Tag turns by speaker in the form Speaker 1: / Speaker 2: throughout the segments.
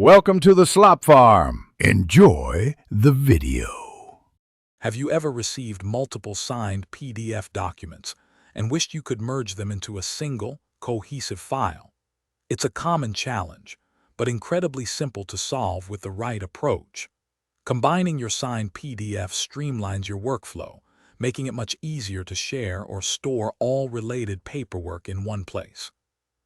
Speaker 1: Welcome to the Slop Farm. Enjoy the video.
Speaker 2: Have you ever received multiple signed PDF documents and wished you could merge them into a single, cohesive file? It's a common challenge, but incredibly simple to solve with the right approach. Combining your signed PDF streamlines your workflow, making it much easier to share or store all related paperwork in one place.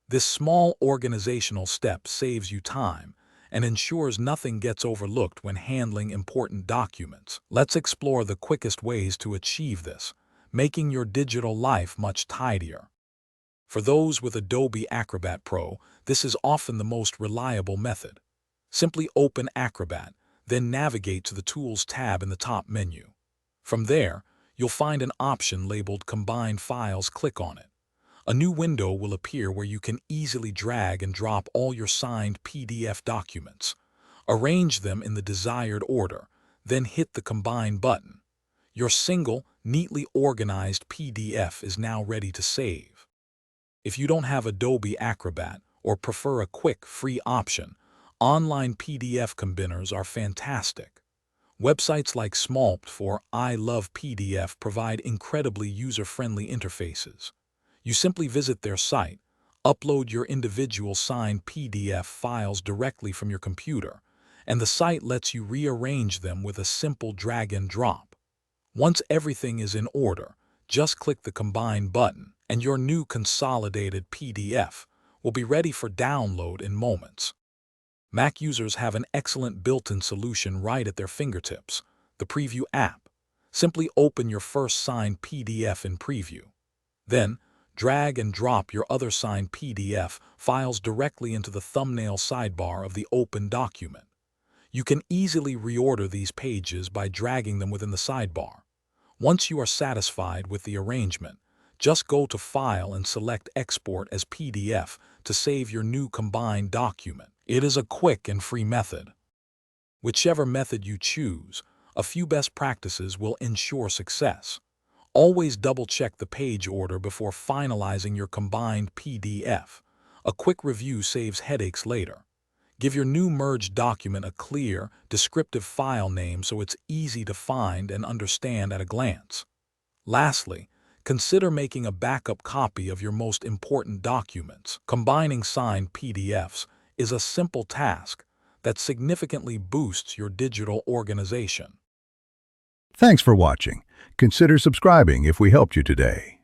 Speaker 2: This small organizational step saves you time and ensures nothing gets overlooked when handling important documents. Let's explore the quickest ways to achieve this, making your digital life much tidier. For those with Adobe Acrobat Pro, this is often the most reliable method. Simply open Acrobat, then navigate to the Tools tab in the top menu. From there, you'll find an option labeled Combine Files. Click on it. A new window will appear where you can easily drag and drop all your signed PDF documents. Arrange them in the desired order, then hit the Combine button. Your single, neatly organized PDF is now ready to save. If you don't have Adobe Acrobat or prefer a quick, free option, online PDF combiners are fantastic. Websites like Smalt for I Love PDF provide incredibly user-friendly interfaces. You simply visit their site, upload your individual signed PDF files directly from your computer, and the site lets you rearrange them with a simple drag and drop. Once everything is in order, just click the Combine button, and your new consolidated PDF will be ready for download in moments. Mac users have an excellent built-in solution right at their fingertips, the Preview app. Simply open your first signed PDF in Preview. Then, drag and drop your other signed PDF files directly into the thumbnail sidebar of the open document. You can easily reorder these pages by dragging them within the sidebar. Once you are satisfied with the arrangement, just go to File and select Export as PDF to save your new combined document. It is a quick and free method. Whichever method you choose, a few best practices will ensure success. Always double-check the page order before finalizing your combined PDF. A quick review saves headaches later. Give your new merged document a clear, descriptive file name so it's easy to find and understand at a glance. Lastly, consider making a backup copy of your most important documents. Combining signed PDFs is a simple task that significantly boosts your digital organization.
Speaker 1: Thanks for watching. Consider subscribing if we helped you today.